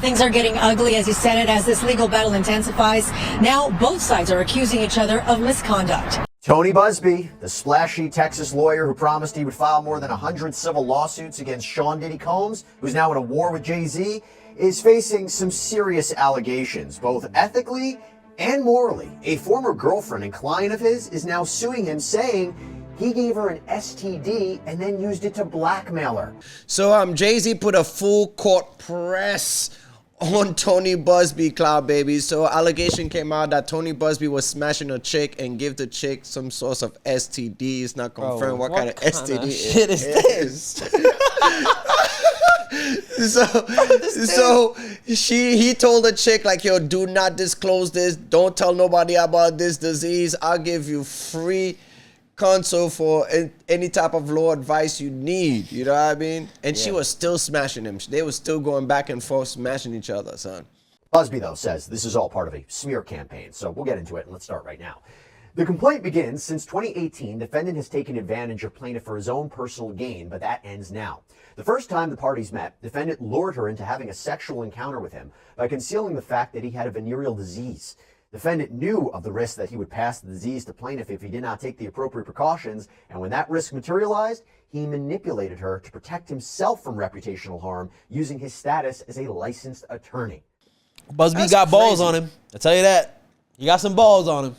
Things are getting ugly, as you said it, as this legal battle intensifies. Now both sides are accusing each other of misconduct. Tony Buzbee, the splashy Texas lawyer who promised he would file more than 100 civil lawsuits against Sean Diddy Combs, who's now in a war with Jay-Z, is facing some serious allegations, both ethically and morally. A former girlfriend and client of his is now suing him, saying he gave her an STD and then used it to blackmail her. So Jay-Z put a full court press on Tony Buzbee, Cloud Baby. So allegation came out that Tony Buzbee was smashing a chick and give the chick some sort of STD. It's not confirmed what kind of STD shit is this? So he told the chick, like, yo, do not disclose this. Don't tell nobody about this disease. I'll give you free consult for any type of law advice you need. You know what I mean? And she was still smashing him. They were still going back and forth, smashing each other, son. Buzbee, though, says this is all part of a smear campaign. So we'll get into it, and let's start right now. The complaint begins since 2018. Defendant has taken advantage of plaintiff for his own personal gain, but that ends now. The first time the parties met, defendant lured her into having a sexual encounter with him by concealing the fact that he had a venereal disease. Defendant knew of the risk that he would pass the disease to plaintiff if he did not take the appropriate precautions, and when that risk materialized, he manipulated her to protect himself from reputational harm using his status as a licensed attorney. Buzbee got balls on him. I tell you that. He got some balls on him.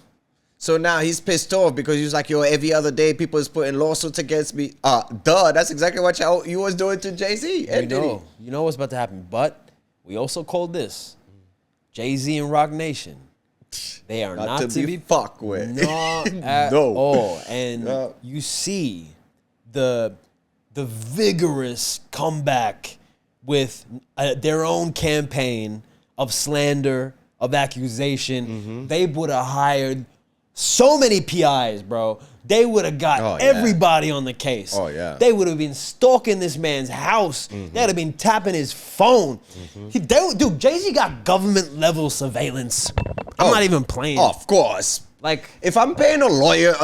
So now he's pissed off because he's like, yo, every other day people is putting lawsuits against me. That's exactly what you was doing to Jay-Z. You know what's about to happen. But we also called this Jay-Z and Rock Nation. They are not to be fucked with. Not at all. And you see the vigorous comeback with their own campaign of slander, of accusation. They would have hired so many PIs, bro. They would have got everybody on the case. Oh, yeah. They would have been stalking this man's house. They would have been tapping his phone. Dude, Jay-Z got government-level surveillance. I'm not even playing. Of course. Like, if I'm paying a lawyer,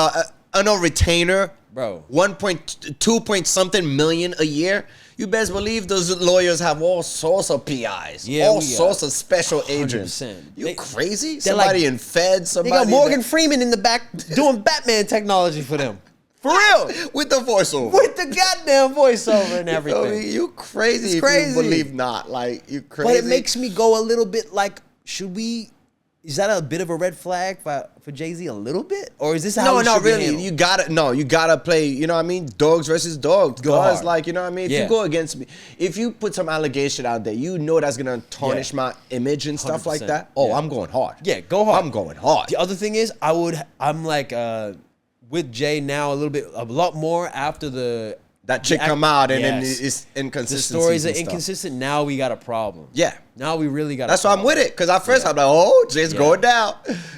a retainer, bro, 1.2 point something million a year, you best believe those lawyers have all sorts of PIs, all sorts of special agents. 100%. You crazy? Somebody like, in Fed, somebody. They got Morgan Freeman in the back doing Batman technology for them. For real. With the voiceover. With the goddamn voiceover and everything. You crazy it's crazy. If you believe not. Like, you crazy. But it makes me go a little bit like, is that a bit of a red flag for Jay-Z a little bit? Or is this how it should be handled? You gotta play, you know what I mean? Dogs versus dogs. Because, like, you know what I mean? If you go against me, if you put some allegation out there, you know that's gonna tarnish my image and stuff like that. Oh, I'm going hard. Yeah, go hard. I'm going hard. The other thing is, I'm like, with Jay now a lot more after that chick come out and then it's inconsistent. The stories are inconsistent. Now we got a problem. Yeah. Now we really got That's why I'm with it. Because at first I'm like, oh, Jay's going down.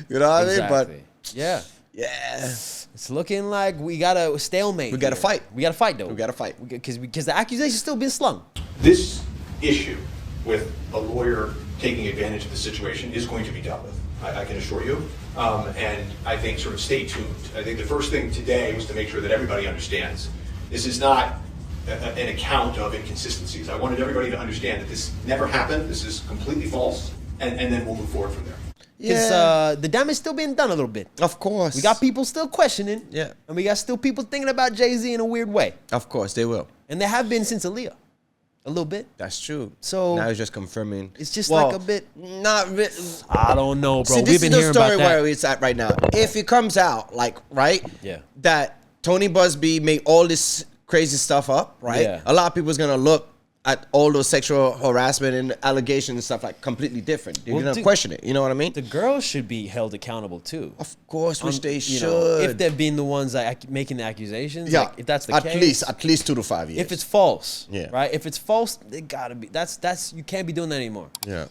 You know what I mean? But yeah. It's looking like we got a stalemate. We got to fight. We got to fight, though. We got to fight. Because the accusation's still being slung. This issue with a lawyer taking advantage of the situation is going to be dealt with. I can assure you. And I think sort of stay tuned. I think the first thing today was to make sure that everybody understands this is not an account of inconsistencies. I wanted everybody to understand that this never happened. This is completely false. And then we'll move forward from there. Because the damage still being done a little bit. Of course. We got people still questioning. Yeah. And we got still people thinking about Jay-Z in a weird way. Of course, they will. And they have been since Aaliyah. A little bit. That's true. So now it's just confirming. It's just like a bit. Not really. I don't know, bro. See, We've been hearing about that. This is the story where it's at right now. If it comes out, like, right? Yeah. That Tony Buzbee made all this crazy stuff up, right? Yeah. A lot of people's gonna look at all those sexual harassment and allegations and stuff like completely different. You're gonna question it. You know what I mean? The girls should be held accountable too. Of course, which they should. Know, if they've been the ones that making the accusations. Yeah. Like, if that's the case. At least 2 to 5 years. If it's false. Yeah. Right. If it's false, it gotta be. That's you can't be doing that anymore. Yeah.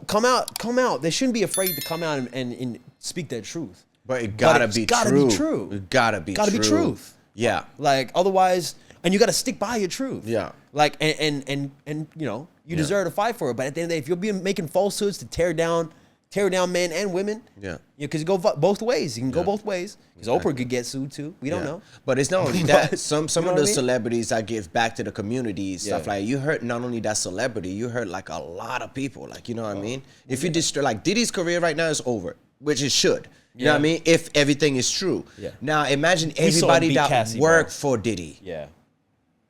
Come out. They shouldn't be afraid to come out and speak their truth. But it gotta be true. It gotta be be truth. Yeah. Like otherwise. And you got to stick by your truth. Yeah. Like, and you know, you deserve to fight for it. But at the end of the day, if you're making falsehoods to tear down tear down men and women. Yeah. Because you go both ways. You can go both ways. Because Oprah could get sued too. We don't know. But it's not only that. Some You know of what the I mean? celebrities that give back to the community, stuff Yeah. like you hurt not only that celebrity, you hurt like a lot of people. Like, you know what I mean? If you destroy, like Diddy's career right now is over, which it should. You know what I mean? If everything is true. Yeah. Now imagine We saw him everybody beat that Cassie, worked bro. for Diddy. Yeah.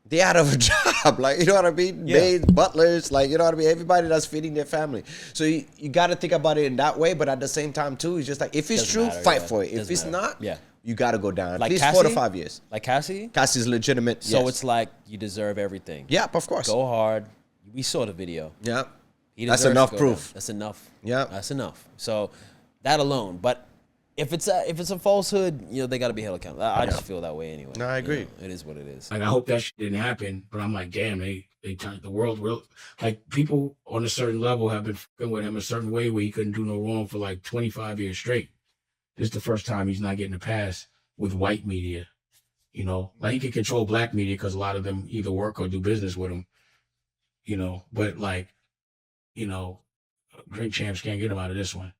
They out of a job, like, you know what I mean? Yeah. Maids, butlers, like, you know what I mean? Everybody that's feeding their family. So you got to think about it in that way, but at the same time too, it's just like, if it's Doesn't true, matter, fight yeah. for it. If Doesn't it's matter. not, Yeah. you got to go down at Like least Cassie? 4 to 5 years. Like Cassie? Cassie's legitimate. So yes. it's like you deserve everything. Yep, of course. Go hard. We saw the video. Yep. He That's deserves enough to go proof. down. That's enough. Yeah. That's enough. So that alone. But if it's a falsehood, they got to be held accountable. I just feel that way anyway. No, I agree. It is what it is. Like, I hope that shit didn't happen, but I'm like, damn, they turned the world real. Like, people on a certain level have been fucking with him a certain way where he couldn't do no wrong for like 25 years straight. This is the first time he's not getting a pass with white media. Like, he can control black media because a lot of them either work or do business with him. Drink champs can't get him out of this one.